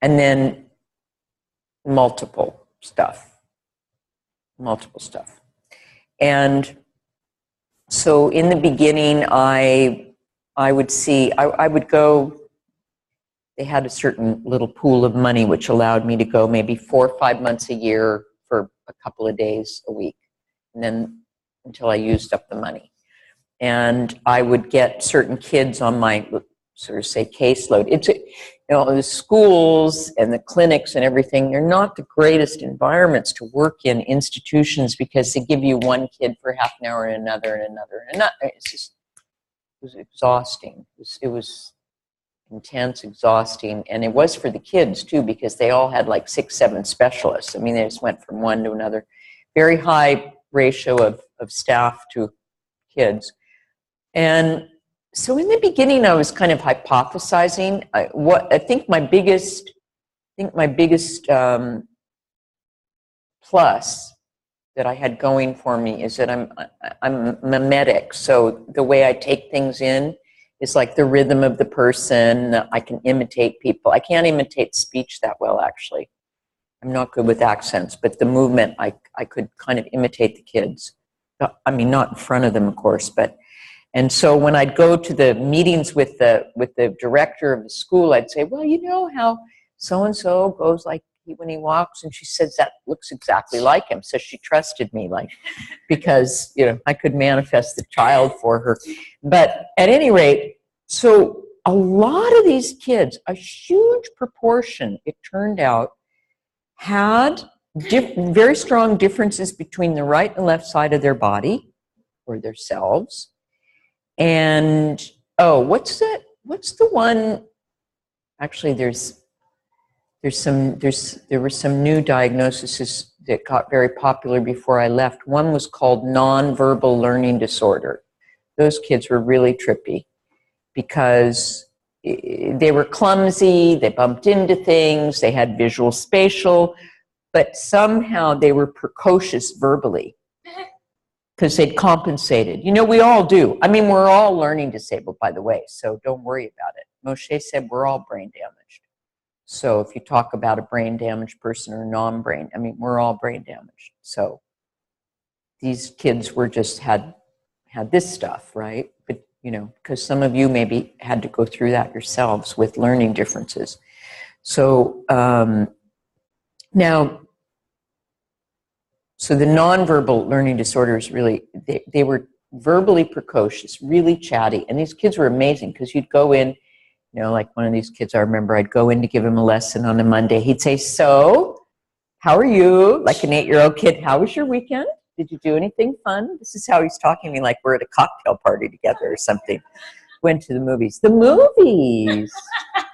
and then multiple stuff. And so in the beginning, I would go, they had a certain little pool of money which allowed me to go maybe 4 or 5 months a year for a couple of days a week, and then until I used up the money. And I would get certain kids on my, sort of say, caseload. It's, the schools and the clinics and everything, they're not the greatest environments to work in institutions because they give you one kid for half an hour and another and another. And it's just, it was exhausting. It was intense, exhausting, and it was for the kids too because they all had like 6, 7 specialists. I mean, they just went from one to another. Very high ratio of staff to kids. And so in the beginning, I was kind of hypothesizing. I think my biggest plus that I had going for me is that I'm mimetic. So the way I take things in is like the rhythm of the person. I can imitate people. I can't imitate speech that well, actually. I'm not good with accents, but the movement, I could kind of imitate the kids. I mean, not in front of them, of course, but. And so when I'd go to the meetings with the director of the school, I'd say, well, you know how so-and-so goes like when he walks, and she says that looks exactly like him. So she trusted me, like, because, I could manifest the child for her. But at any rate, so a lot of these kids, a huge proportion, it turned out, had very strong differences between the right and left side of their body or their selves. And what's the one? Actually, there were some new diagnoses that got very popular before I left. One was called nonverbal learning disorder. Those kids were really trippy because they were clumsy, they bumped into things, they had visual spatial, but somehow they were precocious verbally. Because they'd compensated. We all do. I mean, we're all learning disabled, by the way, so don't worry about it. Moshe said we're all brain damaged. So if you talk about a brain damaged person or non-brain, I mean, we're all brain damaged. So these kids were just had this stuff, right? But, because some of you maybe had to go through that yourselves with learning differences. So now, so the nonverbal learning disorders really, they were verbally precocious, really chatty. And these kids were amazing because you'd go in, like one of these kids, I remember I'd go in to give him a lesson on a Monday. He'd say, so, how are you? Like an 8-year-old kid, how was your weekend? Did you do anything fun? This is how he's talking to me like we're at a cocktail party together or something. Went to the movies. The movies!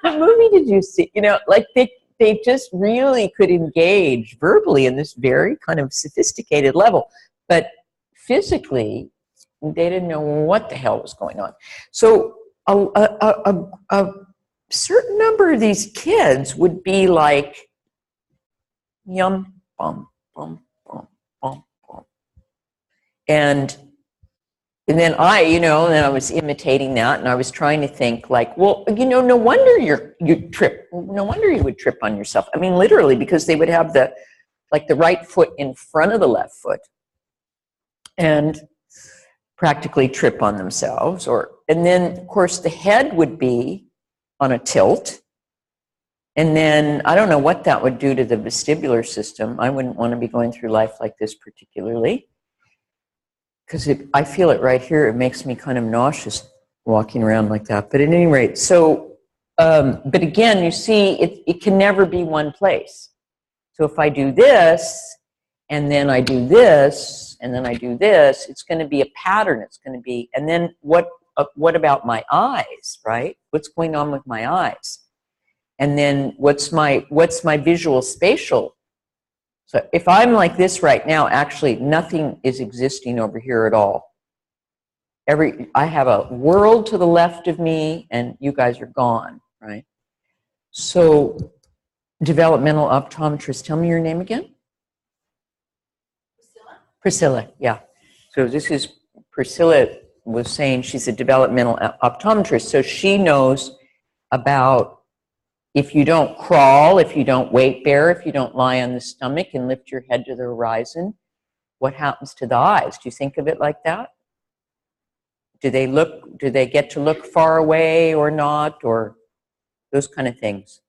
What movie did you see? Like they just really could engage verbally in this very kind of sophisticated level. But physically, they didn't know what the hell was going on. So a certain number of these kids would be like, yum, bum, bum, bum, bum, bum. And then then I was imitating that, and I was trying to think like, well, no wonder you trip. No wonder you would trip on yourself. I mean, literally, because they would have the right foot in front of the left foot and practically trip on themselves. And then, of course, the head would be on a tilt. And then I don't know what that would do to the vestibular system. I wouldn't want to be going through life like this particularly. Because I feel it right here. It makes me kind of nauseous walking around like that. But at any rate, so, but again, you see, it can never be one place. So if I do this, and then I do this, and then I do this, it's going to be a pattern. It's going to be, and then what about my eyes, right? What's going on with my eyes? And then what's my visual spatial? So if I'm like this right now, actually nothing is existing over here at all. I have a world to the left of me and you guys are gone, right? So developmental optometrist, tell me your name again. Priscilla, yeah. So this is, Priscilla was saying she's a developmental optometrist, so she knows about if you don't crawl, if you don't weight bear, if you don't lie on the stomach and lift your head to the horizon, what happens to the eyes? Do you think of it like that? Do they get to look far away or not, or those kind of things?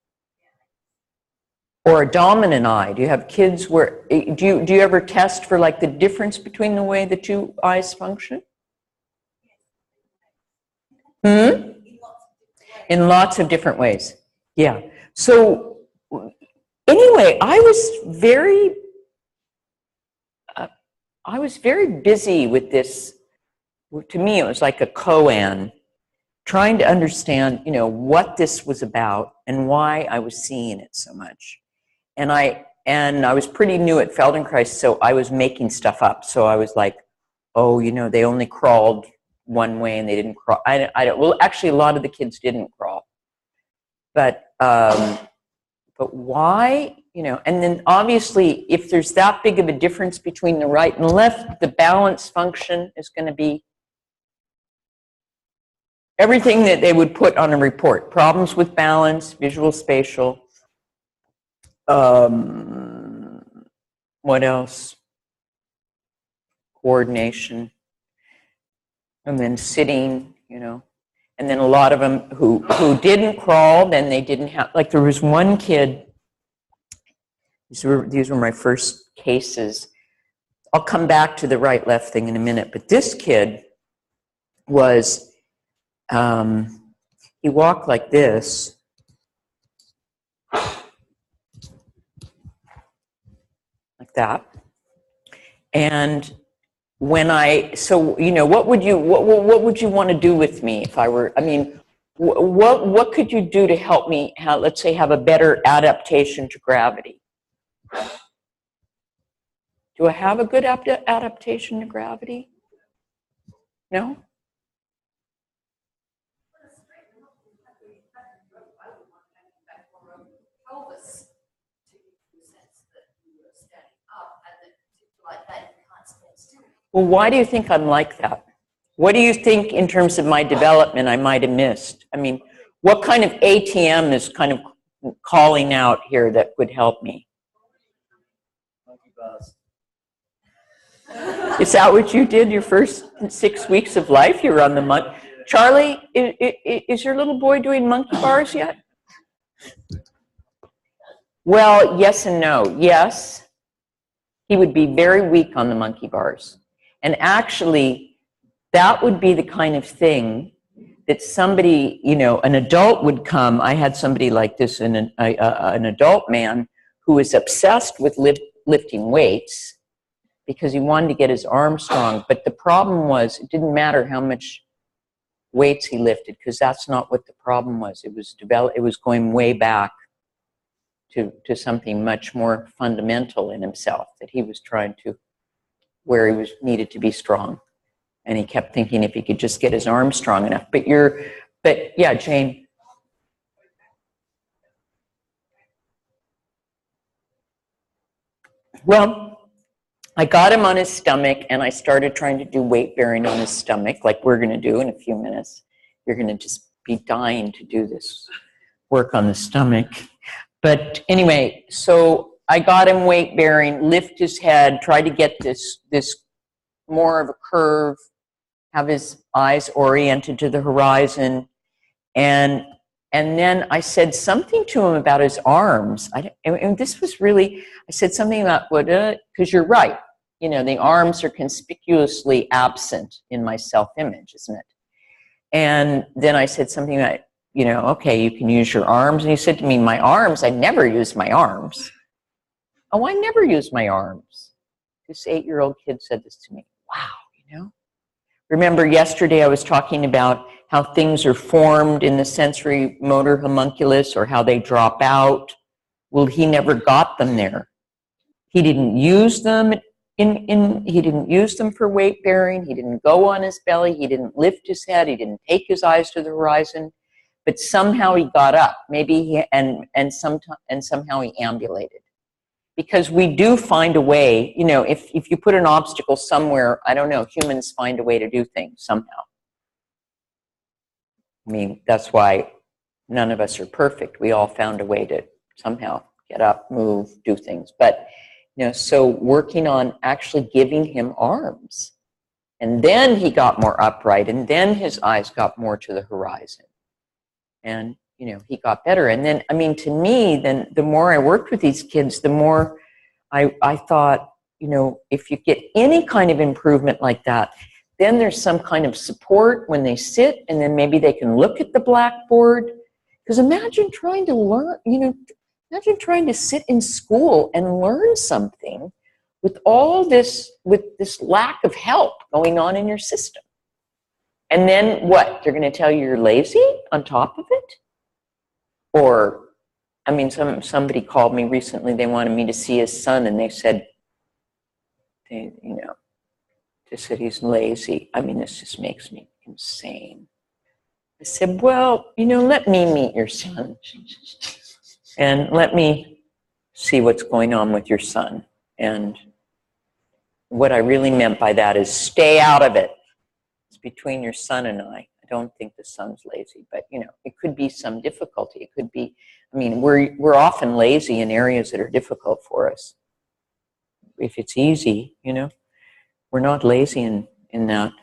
Or a dominant eye? Do you have kids where, do you ever test for like the difference between the way the two eyes function? In lots of different ways. Yeah. So anyway, I was very busy with this. To me, it was like a koan, trying to understand, what this was about and why I was seeing it so much. And I was pretty new at Feldenkrais, so I was making stuff up. So I was like, oh, they only crawled one way and they didn't crawl. Well, actually, a lot of the kids didn't crawl. But why, and then obviously, if there's that big of a difference between the right and the left, the balance function is going to be everything that they would put on a report. Problems with balance, visual, spatial. What else? Coordination. And then sitting, And then a lot of them who didn't crawl, then they didn't have, like there was one kid, these were my first cases. I'll come back to the right-left thing in a minute, but this kid was, he walked like this. Like that. And when what would you want to do with me if I were, what could you do to help me, let's say, have a better adaptation to gravity? Do I have a good adaptation to gravity? No? Well, why do you think I'm like that? What do you think in terms of my development I might have missed? What kind of ATM is kind of calling out here that would help me? Monkey bars. Is that what you did your first 6 weeks of life? You were on the monkey. Charlie, is your little boy doing monkey bars yet? Well, yes and no. Yes, he would be very weak on the monkey bars. And actually, that would be the kind of thing that somebody, an adult would come. I had somebody like this, an adult man who was obsessed with lifting weights because he wanted to get his arms strong. But the problem was, it didn't matter how much weights he lifted, because that's not what the problem was. It was going way back to something much more fundamental in himself that he was trying to, where he needed to be strong. And he kept thinking if he could just get his arms strong enough. But yeah, Jane. Well, I got him on his stomach and I started trying to do weight bearing on his stomach, like we're gonna do in a few minutes. You're gonna just be dying to do this work on the stomach. But anyway, so I got him weight bearing, lift his head, try to get this more of a curve, have his eyes oriented to the horizon. And then I said something to him about his arms. And this was really, I said something about, because you're right, the arms are conspicuously absent in my self-image, isn't it? And then I said something about, okay, you can use your arms. And he said to me, my arms, I never use my arms. Oh, I never use my arms. This 8-year-old kid said this to me. Wow, Remember yesterday I was talking about how things are formed in the sensory motor homunculus or how they drop out. Well, he never got them there. He didn't use them he didn't use them for weight bearing. He didn't go on his belly. He didn't lift his head. He didn't take his eyes to the horizon. But somehow he got up. Maybe and somehow he ambulated. Because we do find a way, if you put an obstacle somewhere, I don't know, humans find a way to do things somehow. That's why none of us are perfect. We all found a way to somehow get up, move, do things. But, you know, so working on actually giving him arms. And then he got more upright, and then his eyes got more to the horizon. And, you know, he got better. And then, I mean, to me, then the more I worked with these kids, the more I thought, you know, if you get any kind of improvement like that, then there's some kind of support when they sit, and then maybe they can look at the blackboard. Because imagine trying to learn, you know, imagine trying to sit in school and learn something with all this, with this lack of help going on in your system. And then what? They're going to tell you you're lazy on top of it? Or, I mean, somebody called me recently, they wanted me to see his son, and they said, you know, they said he's lazy. I mean, this just makes me insane. I said, well, you know, let me meet your son, and let me see what's going on with your son. And what I really meant by that is stay out of it. It's between your son and I. I don't think the son's lazy, but, you know, it could be some difficulty. It could be, I mean, we're often lazy in areas that are difficult for us. If it's easy, you know, we're not lazy in that.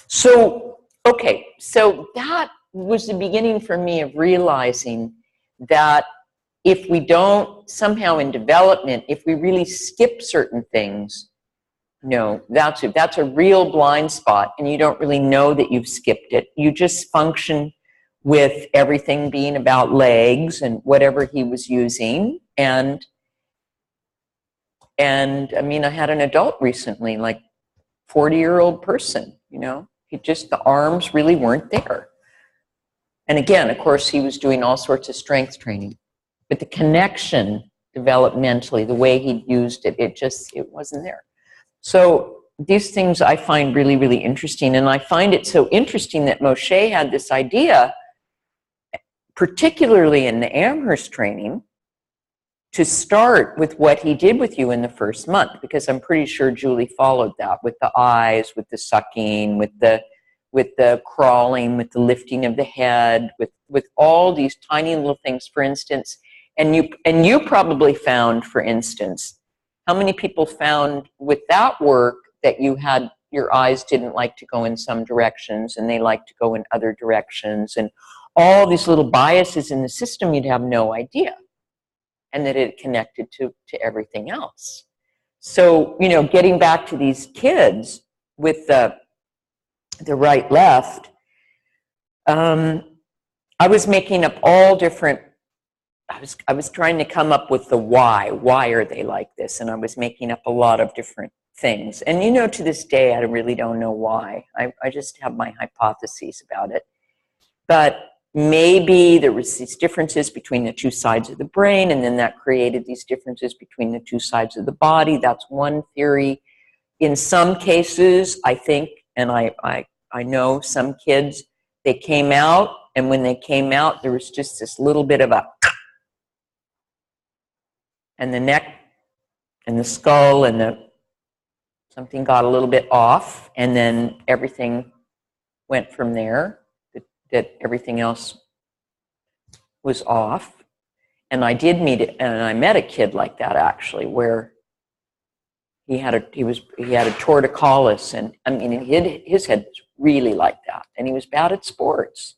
So, okay, so that was the beginning for me of realizing that if we don't, somehow in development, if we really skip certain things, no, that's a real blind spot, and you don't really know that you've skipped it. You just function with everything being about legs and whatever he was using. And I mean, I had an adult recently, like 40-year-old person, you know, the arms really weren't there. And again, of course, he was doing all sorts of strength training, but the connection developmentally, the way he used it, it wasn't there. So these things I find really, really interesting. And I find it so interesting that Moshe had this idea, particularly in the Amherst training, to start with what he did with you in the first month, because I'm pretty sure Julie followed that with the eyes, with the sucking, with the crawling, with the lifting of the head, with all these tiny little things, for instance. And you probably found, for instance, how many people found with that work that your eyes didn't like to go in some directions and they like to go in other directions, and all these little biases in the system, you'd have no idea, and that it connected to everything else. So, you know, getting back to these kids with the right left, I was making up all different, I was trying to come up with the why. Why are they like this? And I was making up a lot of different things. And, you know, to this day, I really don't know why. I just have my hypotheses about it. But maybe there was these differences between the two sides of the brain, and then that created these differences between the two sides of the body. That's one theory. In some cases, I think, and I know some kids, they came out, and when they came out, there was just this little bit of a, and the neck and the skull and something got a little bit off, and then everything went from there, that everything else was off. And I did meet it, and I met a kid like that actually, where he had a torticollis, and I mean, his head was really like that, and he was bad at sports.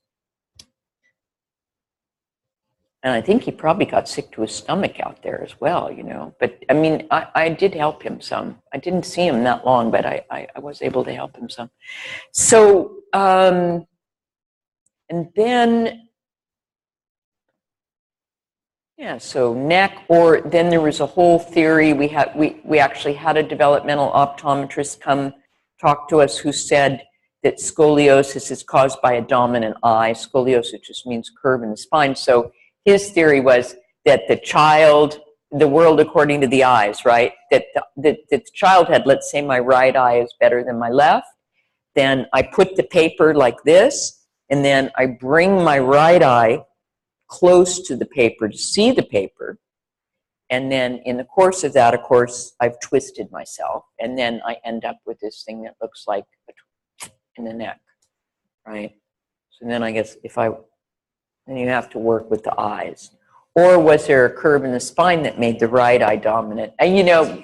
And I think he probably got sick to his stomach out there as well, you know. But I mean, I did help him some. I didn't see him that long, but I was able to help him some. So, and then, yeah, so neck, or then there was a whole theory. We actually had a developmental optometrist come talk to us who said that scoliosis is caused by a dominant eye. Scoliosis just means curve in the spine. So his theory was that the world according to the eyes, right? That the child had, let's say my right eye is better than my left. Then I put the paper like this, and then I bring my right eye close to the paper to see the paper. And then in the course of that, of course, I've twisted myself. And then I end up with this thing that looks like in the neck, right? So then I guess if I And you have to work with the eyes. Or was there a curve in the spine that made the right eye dominant? And you know,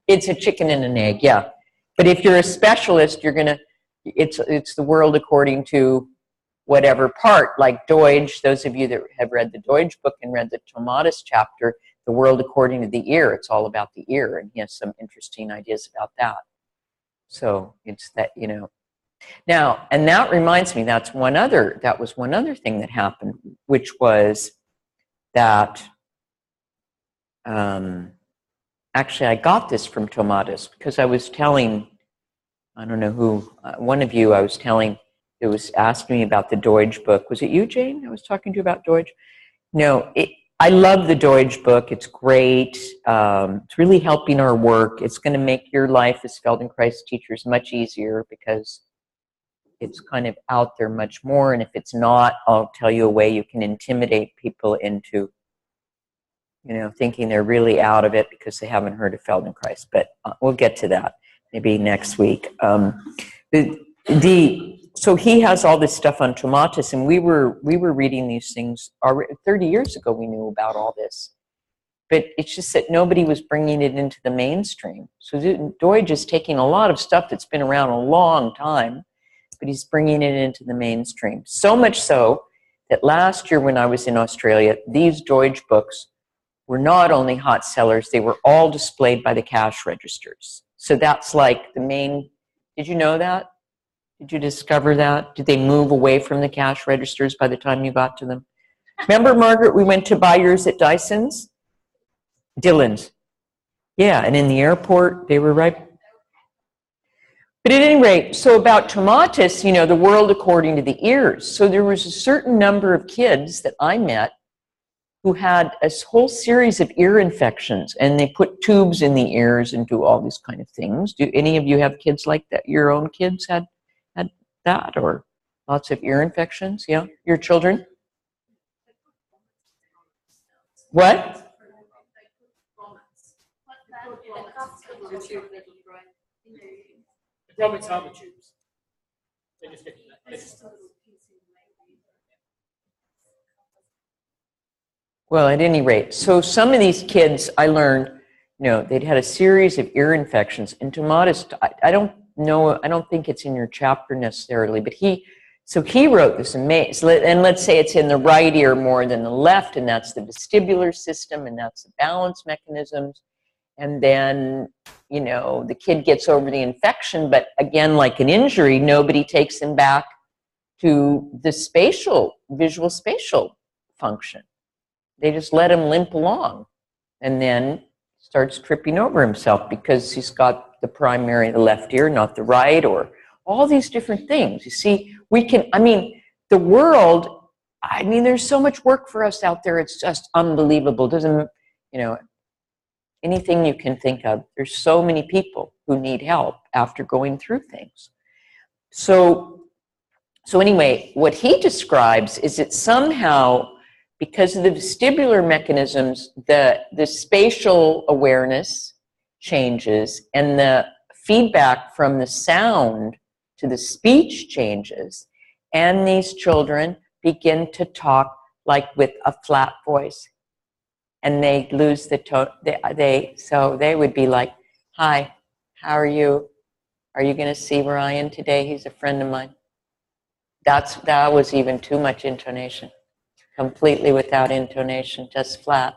it's a chicken and an egg, yeah. But if you're a specialist, you're gonna, it's the world according to whatever part, like Deutsch, those of you that have read the Deutsch book and read the Tomatis chapter, the world according to the ear, it's all about the ear, and he has some interesting ideas about that. So it's that, you know. Now, and that reminds me, that was one other thing that happened, which was that, actually I got this from Tomatis because I was telling, I don't know who, one of you I was telling, it was asking me about the Deutsch book. Was it you, Jane? I was talking to you about Deutsch? No, I love the Deutsch book. It's great. It's really helping our work. It's going to make your life as Feldenkrais teachers much easier because it's kind of out there much more. And if it's not, I'll tell you a way you can intimidate people into, you know, thinking they're really out of it because they haven't heard of Feldenkrais. But we'll get to that maybe next week. So he has all this stuff on Tomatis, and we were reading these things already 30 years ago. We knew about all this, but it's just that nobody was bringing it into the mainstream. So Deutsch is taking a lot of stuff that's been around a long time, but he's bringing it into the mainstream. So much so that last year when I was in Australia, these Deutsch books were not only hot sellers, they were all displayed by the cash registers. So that's like the main, did you know that? Did you discover that? Did they move away from the cash registers by the time you got to them? Remember, Margaret, we went to buy yours at Dyson's? Dillon's. Yeah, and in the airport, they were right. But at any rate, so about Tomatis, you know, the world according to the ears. So there was a certain number of kids that I met who had a whole series of ear infections, and they put tubes in the ears and do all these kind of things. Do any of you have kids like that? Your own kids had that, or lots of ear infections? Yeah, your children? What? The grommets are the tubes. They just get Well, at any rate, so some of these kids, I learned, you know, they'd had a series of ear infections. And Tomatis, I don't know, I don't think it's in your chapter necessarily, but he wrote this amazing, and let's say it's in the right ear more than the left, and that's the vestibular system, and that's the balance mechanisms. And then, you know, the kid gets over the infection, but again, like an injury, nobody takes him back to the visual spatial function. They just let him limp along and then starts tripping over himself because he's got the left ear, not the right, or all these different things. You see, the world, there's so much work for us out there. It's just unbelievable. Doesn't, you know, anything you can think of. There's so many people who need help after going through things. So anyway, what he describes is that somehow, because of the vestibular mechanisms, the spatial awareness changes, and the feedback from the sound to the speech changes, and these children begin to talk like with a flat voice, and they lose the tone. So they would be like, "Hi, how are you? Are you going to see Ryan today? He's a friend of mine." That was even too much intonation. Completely without intonation, just flat.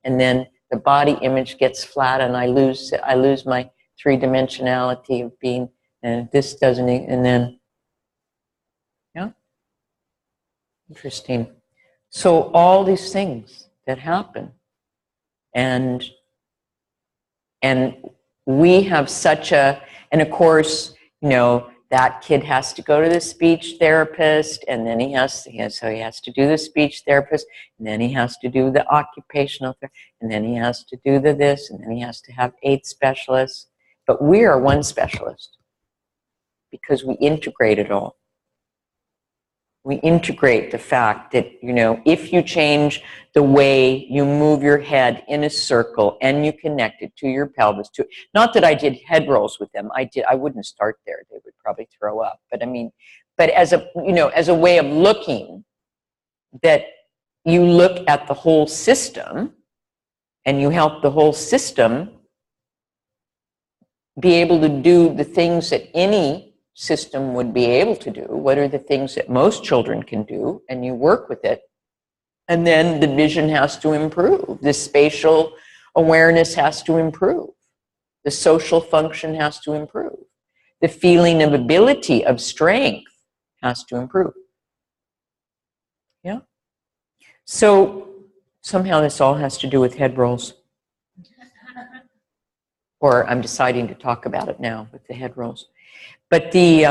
And then the body image gets flat, and I lose my three-dimensionality of being, and this doesn't, and then, yeah, interesting. So all these things that happen, and we have and of course, you know, that kid has to go to the speech therapist, and then he has to do the speech therapist, and then he has to do the occupational therapist, and then he has to do this, and then he has to have 8 specialists. But we are one specialist because we integrate it all. We integrate the fact that, you know, if you change the way you move your head in a circle and you connect it to your pelvis, not that I did head rolls with them. I wouldn't start there. They would probably throw up. But as a way of looking, that you look at the whole system and you help the whole system be able to do the things that any system would be able to do. What are the things that most children can do? And you work with it. And then the vision has to improve. The spatial awareness has to improve. The social function has to improve. The feeling of ability, of strength has to improve. Yeah? So somehow this all has to do with head rolls. Or I'm deciding to talk about it now with the head rolls. But the,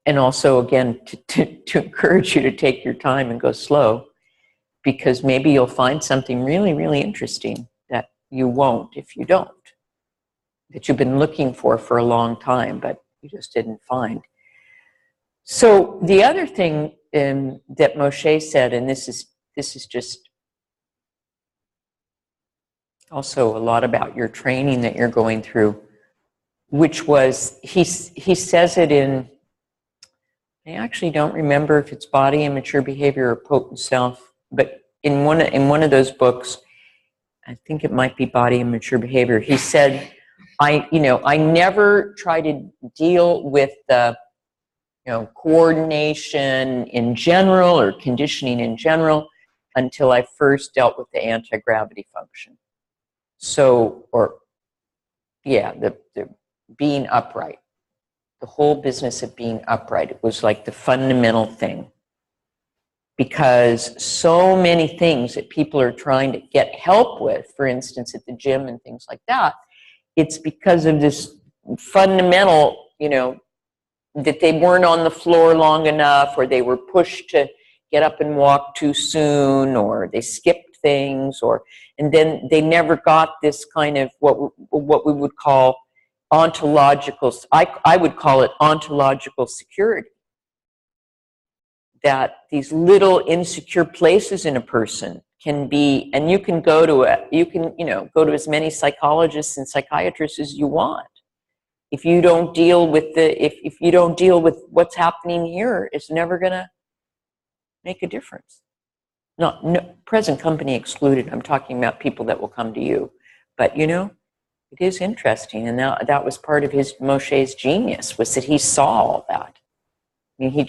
and also again, to encourage you to take your time and go slow, because maybe you'll find something really, really interesting that you won't if you don't, that you've been looking for a long time, but you just didn't find. So the other thing that Moshe said, and this is just also a lot about your training that you're going through, which was, he says it in, I actually don't remember if it's Body and Mature Behavior or Potent Self, but in one of those books, I think it might be Body and Mature Behavior, he said, I never try to deal with the coordination in general or conditioning in general until I first dealt with the anti-gravity function. So, the being upright, the whole business of being upright, it was like the fundamental thing. Because so many things that people are trying to get help with, for instance, at the gym and things like that, it's because of this fundamental, that they weren't on the floor long enough, or they were pushed to get up and walk too soon, or they skipped things, and then they never got this kind of what we would call ontological, I would call it ontological security. That these little insecure places in a person can be, and you can go to go to as many psychologists and psychiatrists as you want. If you don't deal with if you don't deal with what's happening here, it's never gonna make a difference. No, present company excluded. I'm talking about people that will come to you. But it is interesting, and that was part of Moshe's genius, was that he saw all that. I mean,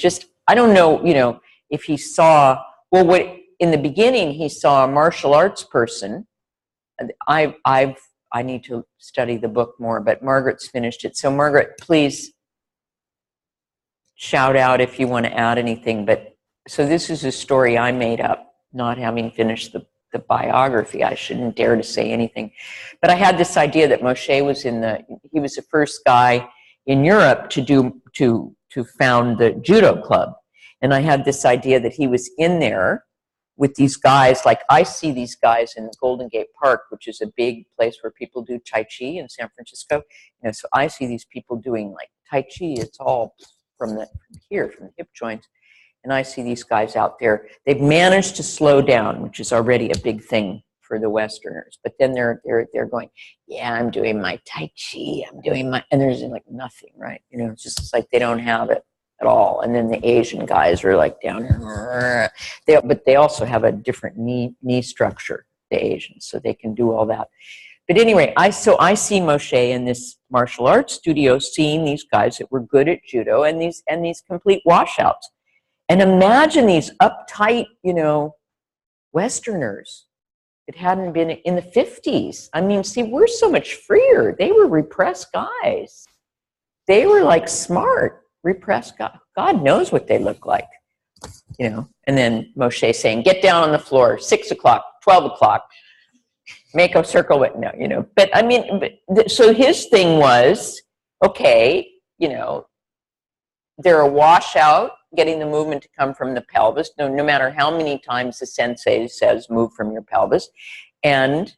I don't know, if he saw, what in the beginning he saw a martial arts person. I need to study the book more, but Margaret's finished it. So Margaret, please shout out if you want to add anything. But so this is a story I made up, not having finished the biography. I shouldn't dare to say anything. But I had this idea that Moshe was he was the first guy in Europe to found the judo club. And I had this idea that he was in there with these guys, like I see these guys in the Golden Gate Park, which is a big place where people do Tai Chi in San Francisco. So I see these people doing like Tai Chi. It's all from the hip joints. And I see these guys out there. They've managed to slow down, which is already a big thing for the Westerners. But then they're going, yeah, I'm doing my Tai Chi. And there's like nothing, right? It's just like they don't have it at all. And then the Asian guys are like down here. But they also have a different knee structure, the Asians, so they can do all that. But anyway, I see Moshe in this martial arts studio seeing these guys that were good at judo and these complete washouts. And imagine these uptight, Westerners that hadn't been in the 50s. I mean, see, we're so much freer. They were repressed guys. They were like smart, repressed guys. God knows what they look like, And then Moshe saying, get down on the floor, 6 o'clock, 12 o'clock, make a circle with, no, But I mean, so his thing was, okay, they're a washout, getting the movement to come from the pelvis, no matter how many times the sensei says move from your pelvis, and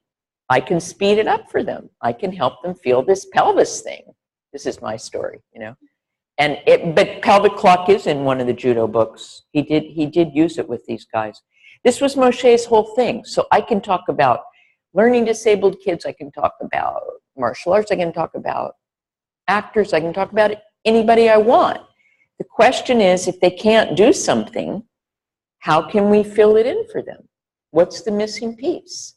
I can speed it up for them. I can help them feel this pelvis thing. This is my story, but pelvic clock is in one of the judo books. He did use it with these guys. This was Moshe's whole thing. So I can talk about learning disabled kids. I can talk about martial arts. I can talk about actors. I can talk about anybody I want. The question is, if they can't do something, How can we fill it in for them? What's the missing piece?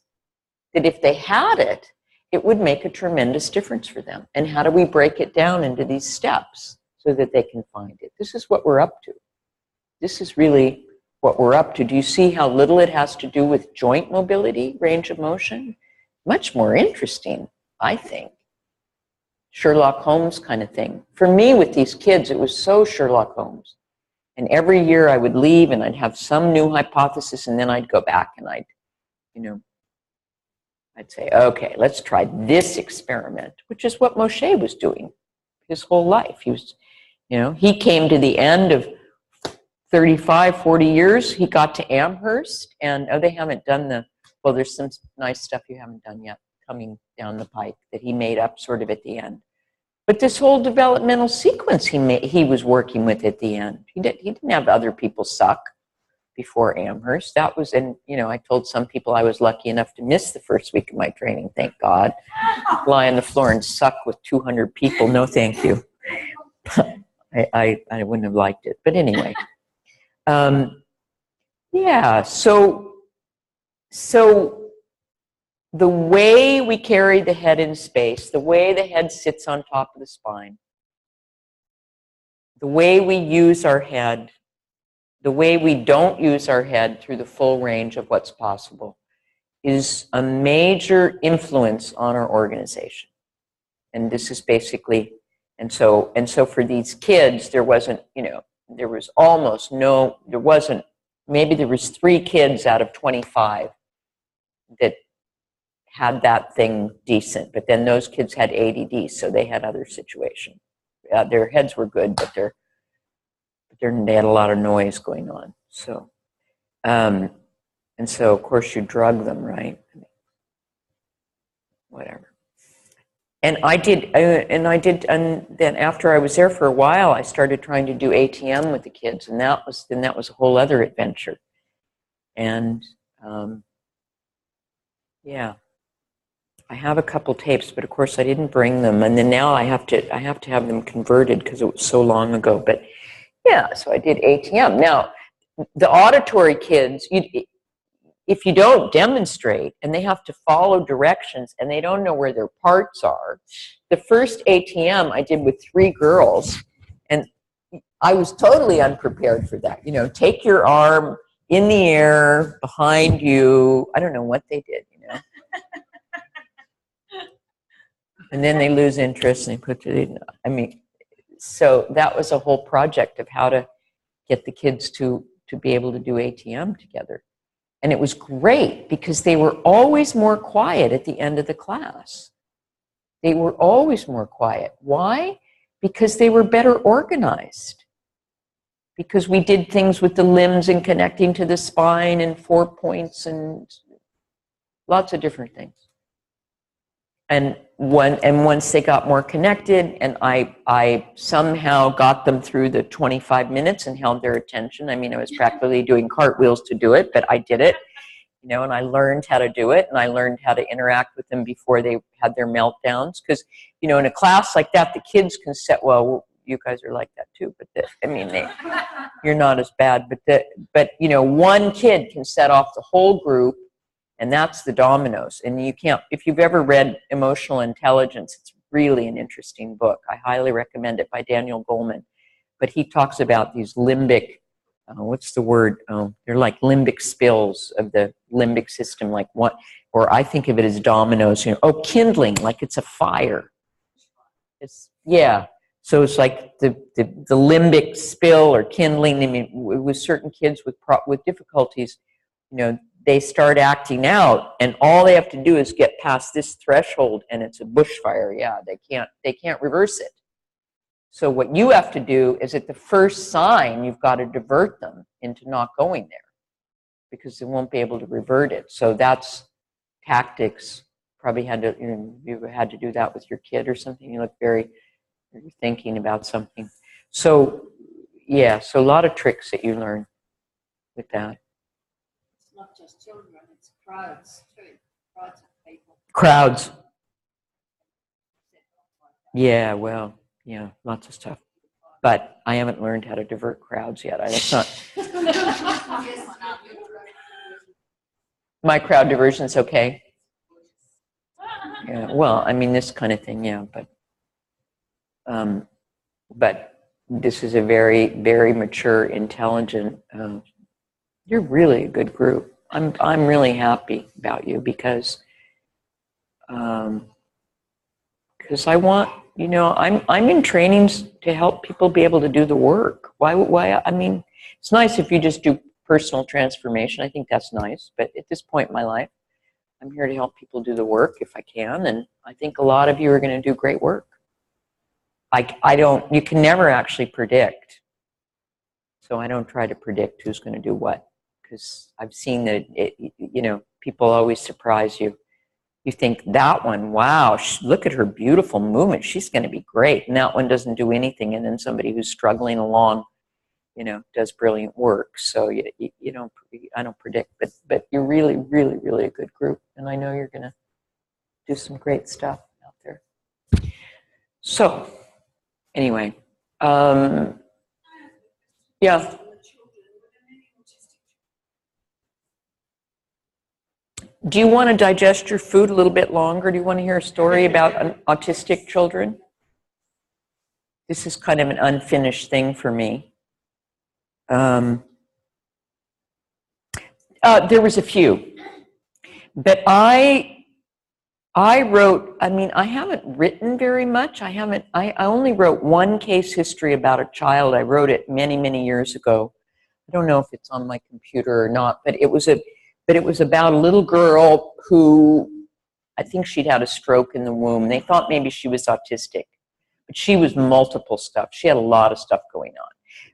That if they had it, it would make a tremendous difference for them. And how do we break it down into these steps so that they can find it? This is what we're up to. This is really what we're up to. Do you see how little it has to do with joint mobility, range of motion? Much more interesting, I think. Sherlock Holmes kind of thing. For me, with these kids, it was so Sherlock Holmes. And every year I would leave and I'd have some new hypothesis, and then I'd go back and I'd say, okay, let's try this experiment, which is what Moshe was doing his whole life. He was, he came to the end of 35, 40 years. He got to Amherst, and they haven't done well, there's some nice stuff you haven't done yet coming down the pike that he made up sort of at the end. But this whole developmental sequence he was working with at the end. He didn't have other people suck before Amherst. That was, and I told some people I was lucky enough to miss the first week of my training, thank God. Lie on the floor and suck with 200 people, no thank you. I wouldn't have liked it. But anyway. Yeah, so the way we carry the head in space, the way the head sits on top of the spine, the way we use our head, the way we don't use our head through the full range of what's possible is a major influence on our organization. And this is basically, and so for these kids, there wasn't, there was almost no, there wasn't, maybe there was 3 kids out of 25 that had that thing decent, but then those kids had ADD, so they had other situations. Their heads were good, but they had a lot of noise going on. So, and so of course you drug them, right? Whatever. And then after I was there for a while, I started trying to do ATM with the kids, and that was a whole other adventure. And yeah, I have a couple tapes, but of course I didn't bring them. And then now I have to have them converted because it was so long ago. But yeah, so I did ATM. Now, the auditory kids, if you don't demonstrate and they have to follow directions and they don't know where their parts are. The first ATM I did with 3 girls, and I was totally unprepared for that. Take your arm in the air behind you. I don't know what they did, And then they lose interest and they put it in. So that was a whole project of how to get the kids to be able to do ATM together. And it was great because they were always more quiet at the end of the class. They were always more quiet. Why? Because they were better organized. Because we did things with the limbs and connecting to the spine and 4 points and lots of different things. And once they got more connected, and I somehow got them through the 25 minutes and held their attention. I was practically doing cartwheels to do it, but I did it, and I learned how to do it, and I learned how to interact with them before they had their meltdowns. Because, in a class like that, the kids can set, well, you guys are like that too, but you're not as bad, but one kid can set off the whole group. And that's the dominoes. And you can't, if you've ever read Emotional Intelligence, it's really an interesting book. I highly recommend it, by Daniel Goleman. But he talks about these limbic, what's the word? They're like limbic spills of the limbic system, like what, or I think of it as dominoes, kindling, like it's a fire. Yeah. So it's like the limbic spill or kindling. With certain kids with difficulties, they start acting out, and all they have to do is get past this threshold, and it's a bushfire. Yeah, they can't reverse it. So what you have to do is, at the first sign, you've got to divert them into not going there, because they won't be able to revert it. So that's tactics. Probably had to, you had to do that with your kid or something. You look very, you're thinking about something. So yeah, so a lot of tricks that you learn with that. Not just children, it's crowds too. Crowds of people. Crowds. Yeah, well, yeah, lots of stuff. But I haven't learned how to divert crowds yet. That's My crowd diversion's okay. Yeah, well, I mean, this kind of thing, yeah, but this is a very, very mature, intelligent. You're really a good group. I'm really happy about you because I want, you know, I'm in trainings to help people be able to do the work. Why? I mean, it's nice if you just do personal transformation. I think that's nice, but at this point in my life, I'm here to help people do the work if I can, and I think a lot of you are going to do great work. You can never actually predict, so I don't try to predict who's going to do what, because I've seen that, you know, people always surprise you. You think that one, wow, look at her beautiful movement, she's going to be great, and that one doesn't do anything, and then somebody who's struggling along, you know, does brilliant work. So you don't, I don't predict, but you're really, really, really a good group, and I know you're going to do some great stuff out there. So anyway, yeah. Do you want to digest your food a little bit longer? Do you want to hear a story about autistic children? This is kind of an unfinished thing for me. There was a few, but I wrote, I mean, I haven't written very much. I only wrote one case history about a child. I wrote it many, many years ago. I don't know if it's on my computer or not, but it was about a little girl who, I think she'd had a stroke in the womb. They thought maybe she was autistic, but she was multiple stuff. She had a lot of stuff going on,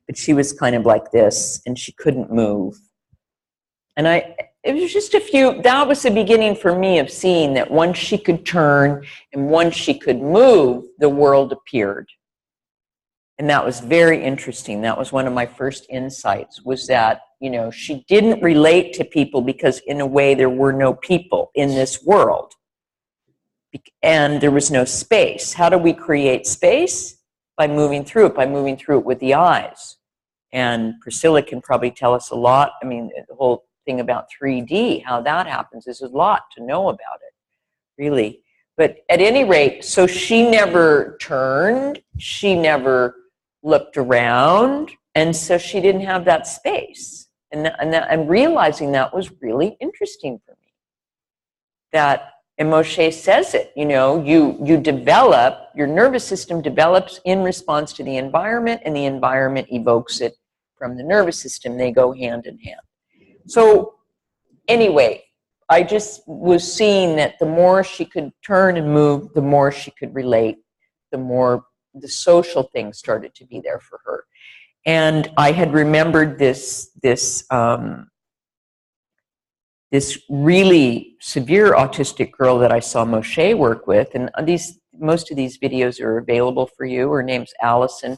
but she was kind of like this, and she couldn't move. And it was just a few, that was the beginning for me of seeing that once she could turn and once she could move, the world appeared. And that was very interesting. That was one of my first insights, was that, you know, she didn't relate to people because in a way there were no people in this world. And there was no space. How do we create space? By moving through it, with the eyes. And Priscilla can probably tell us a lot. I mean, the whole thing about 3D, how that happens, is a lot to know about it, really. But at any rate, so she never turned, she never looked around, and so she didn't have that space. And realizing that was really interesting for me. That, and Moshe says it, you know, you develop, your nervous system develops in response to the environment, and the environment evokes it from the nervous system. They go hand in hand. So anyway, I just was seeing that the more she could turn and move, the more she could relate, the more the social things started to be there for her. And I had remembered this really severe autistic girl that I saw Moshe work with, and most of these videos are available for you. Her name's Allison,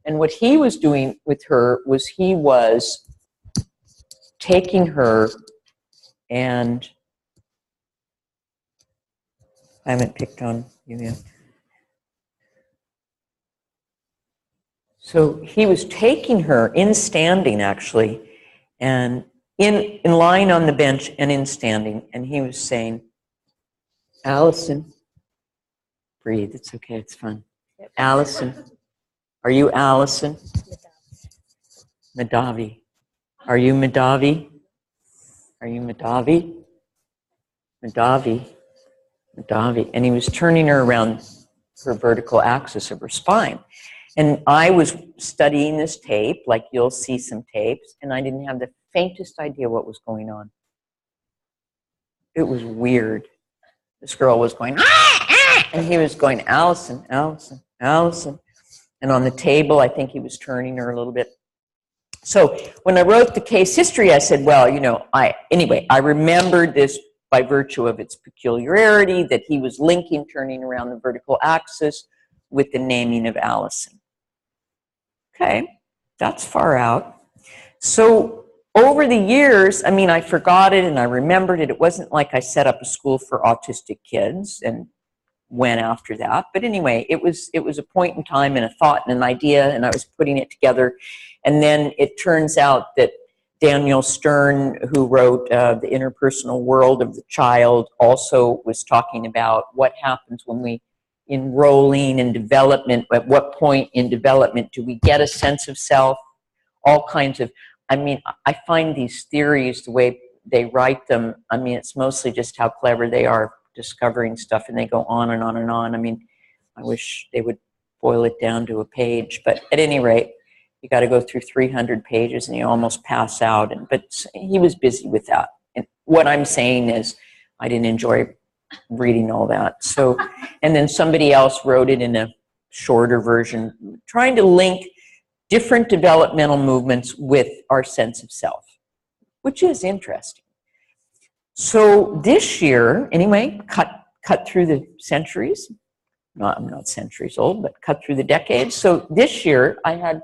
and what he was doing with her was he was taking her, and I haven't picked on you yet. So he was taking her in standing, actually, and in lying on the bench and in standing, and he was saying, Allison, breathe, it's okay, it's fun. Allison, are you Allison? Madavi. Are you Madavi? Are you Madavi? Madavi. Madavi. And he was turning her around her vertical axis of her spine. And I was studying this tape, like you'll see some tapes, and I didn't have the faintest idea what was going on. It was weird. This girl was going, ah, ah, and he was going, Allison, Allison, Allison. And on the table, I think he was turning her a little bit. So when I wrote the case history, I said, well, you know, I remembered this by virtue of its peculiarity, that he was linking turning around the vertical axis with the naming of Allison. Okay, that's far out. So over the years, I mean, I forgot it and I remembered it. It wasn't like I set up a school for autistic kids and went after that. But anyway, it was a point in time and a thought and an idea, and I was putting it together. And then it turns out that Daniel Stern, who wrote The Interpersonal World of the Child, also was talking about what happens when we enrolling in development. At what point in development do we get a sense of self? All kinds of, I mean, I find these theories, the way they write them, I mean, it's mostly just how clever they are discovering stuff, and they go on and on and on. I mean, I wish they would boil it down to a page, but at any rate, you got to go through 300 pages and you almost pass out. But he was busy with that. And what I'm saying is, I didn't enjoy reading all that. So, and then somebody else wrote it in a shorter version, trying to link different developmental movements with our sense of self, which is interesting. So this year, anyway, cut through the centuries. I'm not centuries old, but cut through the decades. So this year, I had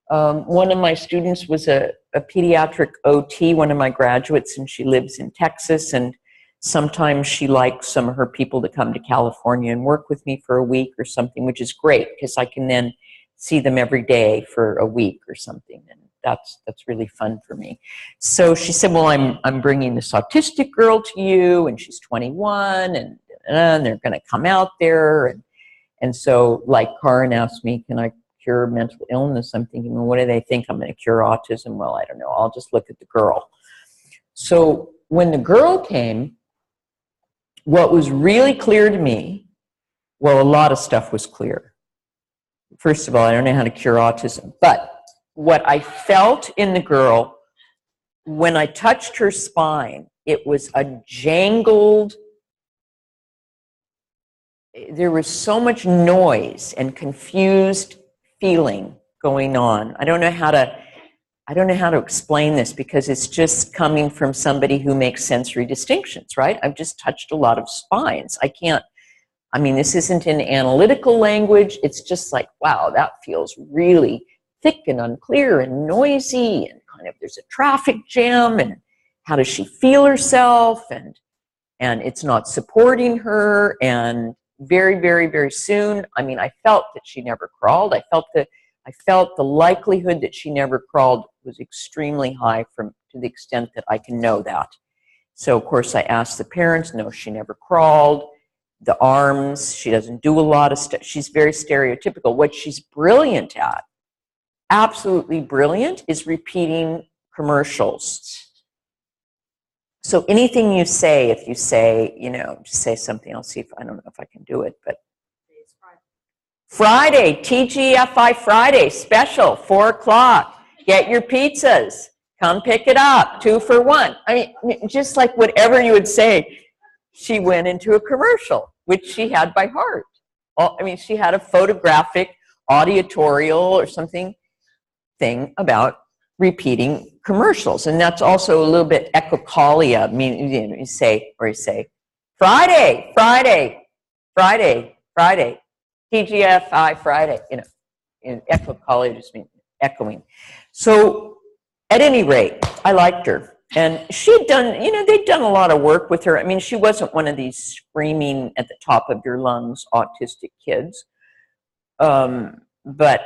one of my students was a pediatric OT, one of my graduates, and she lives in Texas. And sometimes she likes some of her people to come to California and work with me for a week or something, which is great because I can then see them every day for a week or something. And that's really fun for me. So she said, well, I'm bringing this autistic girl to you, and she's 21, and they're going to come out there. And so, like, Karin asked me, can I cure mental illness? I'm thinking, well, what do they think? I'm going to cure autism? Well, I don't know. I'll just look at the girl. So when the girl came, what was really clear to me, well, a lot of stuff was clear. First of all, I don't know how to cure autism, but what I felt in the girl, when I touched her spine, it was a jangled, there was so much noise and confused feeling going on. I don't know how to explain this because it's just coming from somebody who makes sensory distinctions, right? I've just touched a lot of spines. I mean, this isn't in analytical language. It's just like, wow, that feels really thick and unclear and noisy, and kind of there's a traffic jam, and how does she feel herself? And it's not supporting her. And very, very, very soon, I mean, I felt that she never crawled. I felt the likelihood that she never crawled was extremely high to the extent that I can know that. So, of course, I asked the parents. No, she never crawled. The arms, she doesn't do a lot of stuff. She's very stereotypical. What she's brilliant at, absolutely brilliant, is repeating commercials. So anything you say, if you say, you know, just say something, I'll see if, I don't know if I can do it, but Friday, TGFI Friday, special, 4 o'clock. Get your pizzas. Come pick it up, 2 for 1. I mean, just like whatever you would say, she went into a commercial, which she had by heart. I mean, she had a photographic, auditorial or something thing about repeating commercials. And that's also a little bit echolalia. I mean, you say, Friday, Friday, Friday, Friday, TGFI Friday, you know, echolalia just means echoing. So at any rate, I liked her. And she'd done, you know, they'd done a lot of work with her. I mean, she wasn't one of these screaming at the top of your lungs autistic kids. But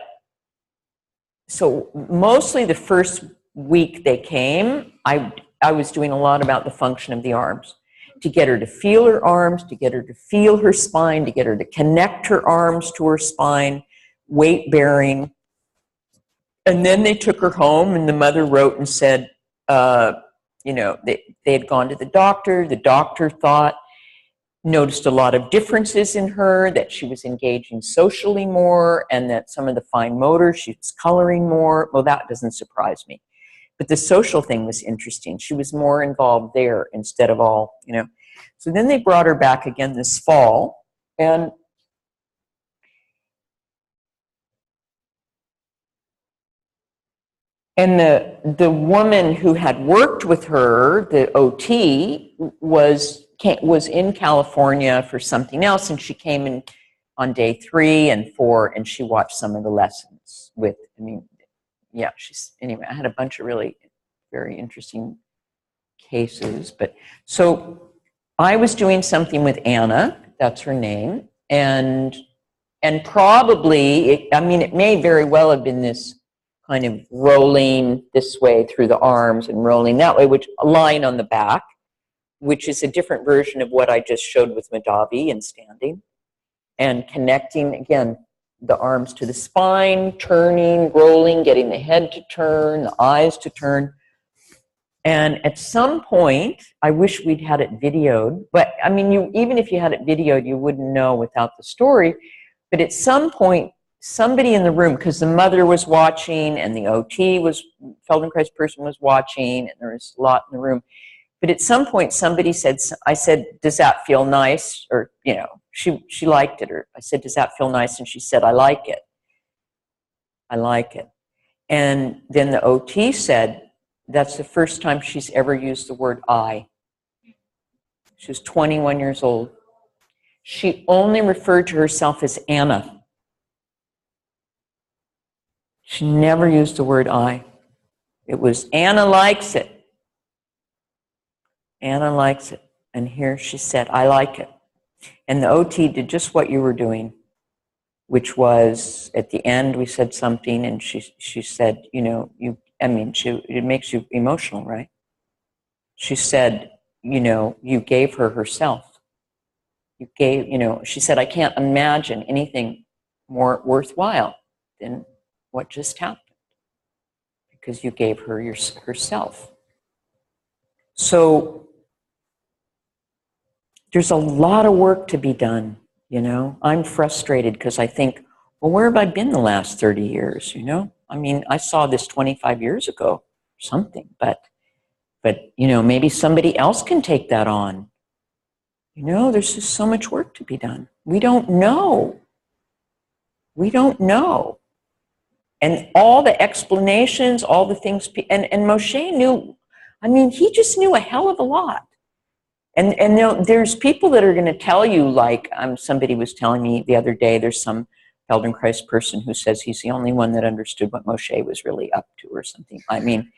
so mostly the first week they came, I was doing a lot about the function of the arms, to get her to feel her arms, to get her to feel her spine, to get her to connect her arms to her spine, weight bearing. And then they took her home, and the mother wrote and said, you know, they had gone to the doctor. The doctor noticed a lot of differences in her, that she was engaging socially more, and that some of the fine motor, she was coloring more. Well, that doesn't surprise me. But the social thing was interesting. She was more involved there instead of all, you know. So then they brought her back again this fall, and the woman who had worked with her, the OT, was in California for something else, and she came in on day 3 and 4, and she watched some of the lessons with, I mean, yeah, anyway, I had a bunch of really very interesting cases. But so I was doing something with Anna, that's her name, and probably, I mean, it may very well have been this kind of rolling this way through the arms and rolling that way, which lying on the back, which is a different version of what I just showed with Madavi and standing, and connecting, again, the arms to the spine, turning, rolling, getting the head to turn, the eyes to turn. And at some point, I wish we'd had it videoed, but I mean, even if you had it videoed, you wouldn't know without the story. But at some point, somebody in the room, because the mother was watching and the OT was, Feldenkrais person was watching, and there was a lot in the room. But at some point, somebody said, I said, does that feel nice? Or, you know, she liked it. Or I said, does that feel nice? And she said, I like it. I like it. And then the OT said, that's the first time she's ever used the word I. She was 21 years old. She only referred to herself as Anna. She never used the word I. It was Anna likes it. Anna likes it. And here she said, I like it. And the OT did just what you were doing, which was at the end we said something, and she said, you know, it makes you emotional, right? She said, you know, you gave her herself. You gave, you know, she said, I can't imagine anything more worthwhile than what just happened, because you gave her herself. So there's a lot of work to be done, you know. I'm frustrated because I think, well, where have I been the last 30 years, you know? I mean, I saw this 25 years ago or something, but you know, maybe somebody else can take that on. You know, there's just so much work to be done. We don't know. We don't know. And all the explanations, all the things, and Moshe knew, I mean, he just knew a hell of a lot. And there's people that are going to tell you, like somebody was telling me the other day, there's some Feldenkrais person who says he's the only one that understood what Moshe was really up to or something. I mean,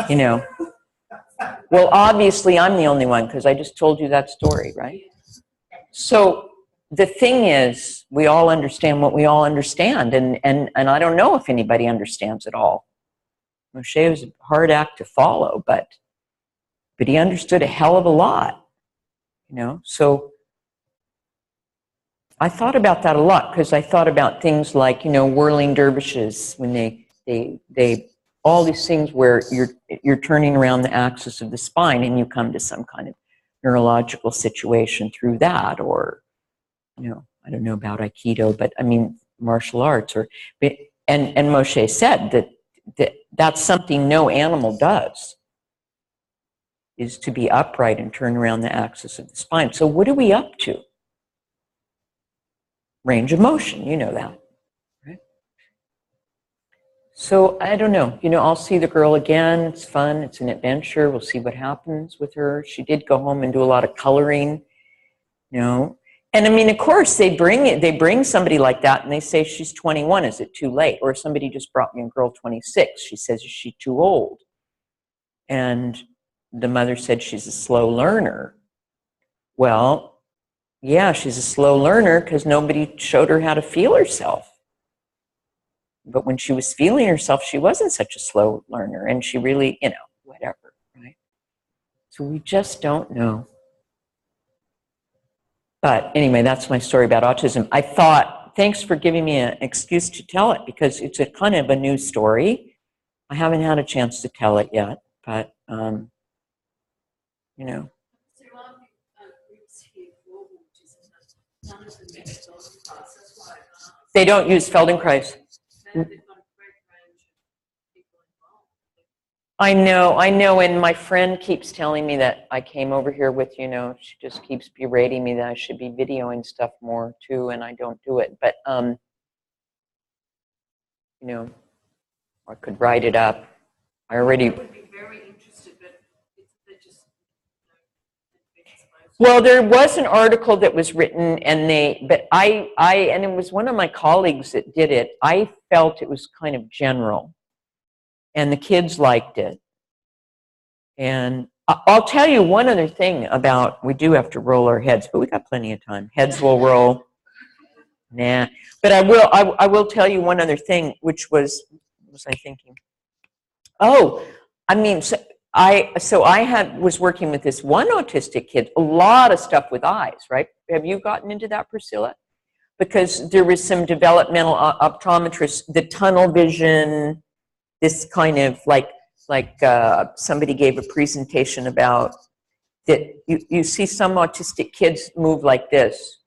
you know, well, obviously I'm the only one because I just told you that story, right? So the thing is, we all understand what we all understand, and I don't know if anybody understands it all. Moshe was a hard act to follow, but he understood a hell of a lot, you know? So I thought about that a lot, because I thought about things like, you know, whirling dervishes, when they all these things where you're turning around the axis of the spine and you come to some kind of neurological situation through that, or, you know, I don't know about Aikido, but I mean, martial arts, and Moshe said that's something no animal does, is to be upright and turn around the axis of the spine. So what are we up to? Range of motion, you know that, right? So I don't know, you know, I'll see the girl again. It's fun, it's an adventure. We'll see what happens with her. She did go home and do a lot of coloring, you know. And I mean, of course, they bring somebody like that and they say, she's 21, is it too late? Or somebody just brought me a girl 26. She says, is she too old? And the mother said she's a slow learner. Well, yeah, she's a slow learner because nobody showed her how to feel herself. But when she was feeling herself, she wasn't such a slow learner, and she really, you know, whatever, right? So we just don't know. But anyway, that's my story about autism. I thought, thanks for giving me an excuse to tell it, because it's a kind of a new story. I haven't had a chance to tell it yet, but, you know. There are groups here for autism, but none of them use Feldenkrais. That's why I asked. They don't use Feldenkrais. They've got a great range of people involved. I know, and my friend keeps telling me that I came over here with, you know, she just keeps berating me that I should be videoing stuff more too, and I don't do it. But, you know, I could write it up. I already... I would be very interested, but they're just... Well, there was an article that was written, and and it was one of my colleagues that did it. I felt it was kind of general, and the kids liked it. And I'll tell you one other thing about, we do have to roll our heads, but we got plenty of time. Heads will roll. Nah, but I will tell you one other thing, which was, what was I thinking? Oh, I mean, so I was working with this one autistic kid, a lot of stuff with eyes, right? Have you gotten into that, Priscilla? Because there was some developmental optometrists, the tunnel vision, this kind of like somebody gave a presentation about that you see some autistic kids move like this,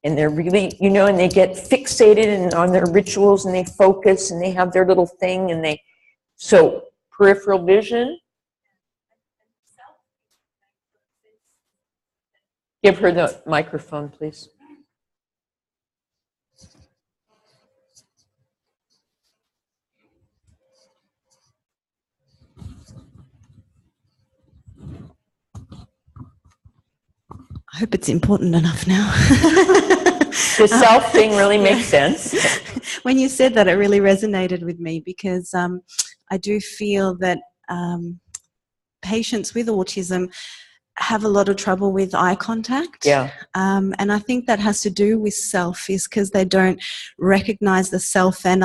and they're really, you know, and they get fixated on their rituals, and they focus, and they have their little thing, and so peripheral vision. Give her the microphone, please. I hope it's important enough now. The self thing really makes sense. When you said that, it really resonated with me because I do feel that patients with autism have a lot of trouble with eye contact. Yeah. And I think that has to do with self, is because they don't recognize the self, and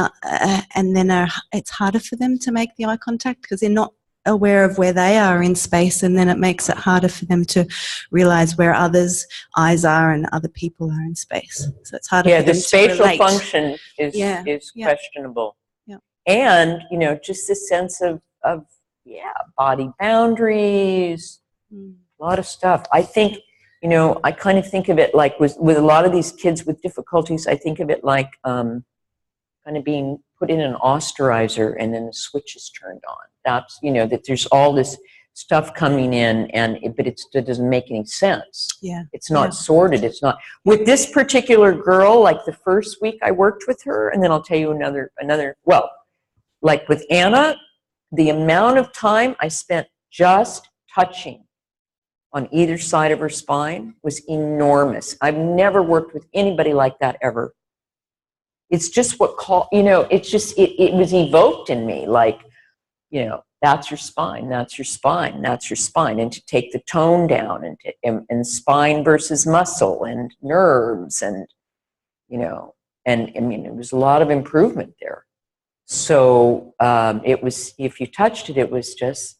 then it's harder for them to make the eye contact because they're not aware of where they are in space, and then it makes it harder for them to realize where others' eyes are and other people are in space. So it's harder for them to relate. Yeah, the spatial function is questionable. Yeah. And, you know, just the sense of body boundaries, a lot of stuff. I think, you know, I kind of think of it like with a lot of these kids with difficulties, I think of it like kind of being put in an austerizer and then the switch is turned on. That's, you know, that there's all this stuff coming in, but it doesn't make any sense. Yeah. It's not sorted. It's not. With this particular girl, like the first week I worked with her, and then I'll tell you another, well, like with Anna, the amount of time I spent just touching on either side of her spine was enormous. I've never worked with anybody like that ever. It's just you know, it's just, it was evoked in me, like, you know, that's your spine, that's your spine, that's your spine. And to take the tone down and spine versus muscle and nerves and, you know, and I mean, it was a lot of improvement there. So it was, if you touched it, it was just,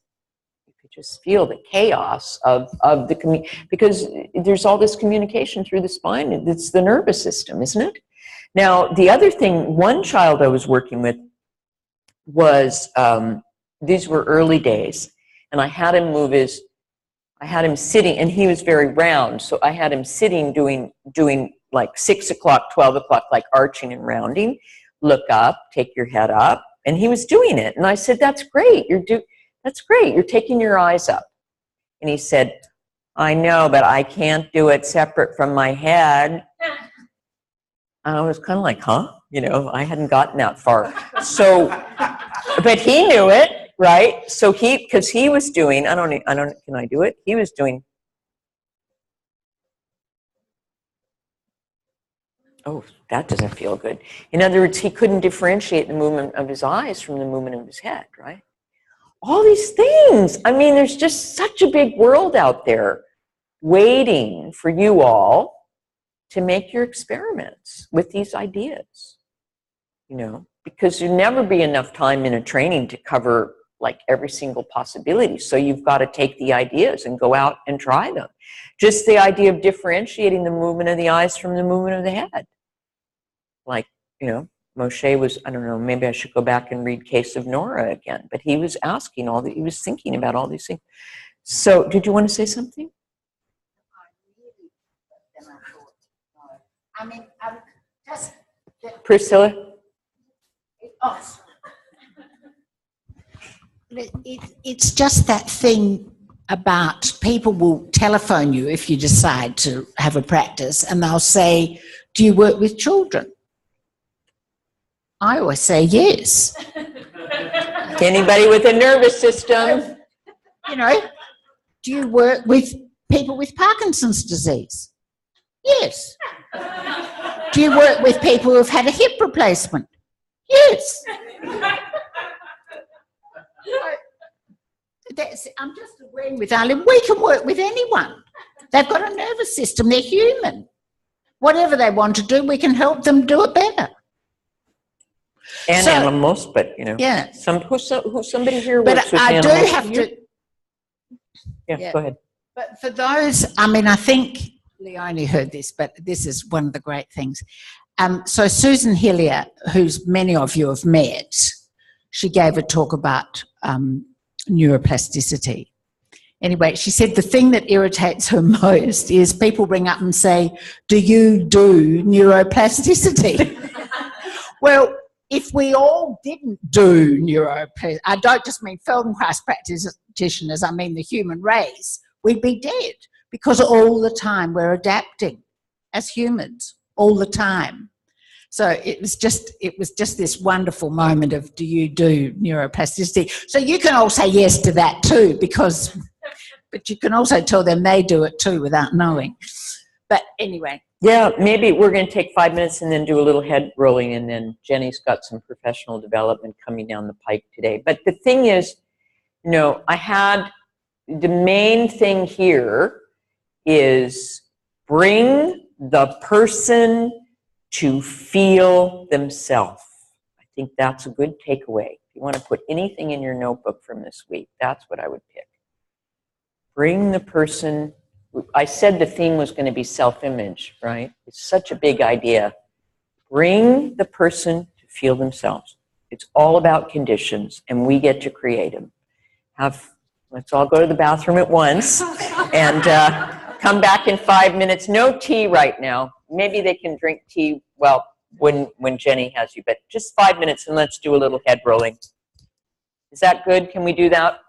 you could just feel the chaos of the, because there's all this communication through the spine. It's the nervous system, isn't it? Now, the other thing, one child I was working with was, these were early days, and I had him sitting, and he was very round, so I had him sitting doing like 6 o'clock, 12 o'clock, like arching and rounding, look up, take your head up, and he was doing it. And I said, that's great, that's great, you're taking your eyes up. And he said, I know, but I can't do it separate from my head. And I was kind of like, huh? You know, I hadn't gotten that far. So, but he knew it, right? So because he was doing, I don't, can I do it? He was doing, oh, that doesn't feel good. In other words, he couldn't differentiate the movement of his eyes from the movement of his head, right? All these things. I mean, there's just such a big world out there waiting for you all to make your experiments with these ideas, you know, because there'll never be enough time in a training to cover like every single possibility. So you've got to take the ideas and go out and try them. Just the idea of differentiating the movement of the eyes from the movement of the head. Like, you know, Moshe was, I don't know, maybe I should go back and read Case of Nora again, but he was asking he was thinking about all these things. So did you want to say something? I mean, just... Priscilla? Oh. It's just that thing about people will telephone you if you decide to have a practice, and they'll say, do you work with children? I always say yes. Anybody with a nervous system? You know, do you work with people with Parkinson's disease? Yes. Do you work with people who've had a hip replacement? Yes. I'm just agreeing with Arlene. We can work with anyone. They've got a nervous system. They're human. whatever they want to do, we can help them do it better. And So- animals, but you know, Yeah. who's somebody here But works with I do animals? have to, Yeah, go ahead. but for those, I mean, I think Leonie heard this, but this is one of the great things. So Susan Hillier, who's many of you have met, she gave a talk about neuroplasticity. Anyway, she said the thing that irritates her most is people ring up and say, do you do neuroplasticity? Well, if we all didn't do neuroplasticity, I don't just mean Feldenkrais practitioners, I mean the human race, we'd be dead, because all the time we're adapting as humans, all the time. So it was just this wonderful moment of, do you do neuroplasticity? So you can all say yes to that too, but you can also tell them they do it too without knowing. But anyway. Yeah, maybe we're going to take 5 minutes and then do a little head rolling, and then Jenny's got some professional development coming down the pike today. But the thing is, you know, the main thing here is bring the person to feel themselves. I think that's a good takeaway. If you want to put anything in your notebook from this week, that's what I would pick. Bring the person. I said the theme was going to be self-image, right? It's such a big idea. Bring the person to feel themselves. It's all about conditions, and we get to create them. Let's all go to the bathroom at once and come back in 5 minutes. No tea right now. Maybe they can drink tea, well, when Jenny has you, but just 5 minutes and let's do a little head rolling. Is that good? Can we do that?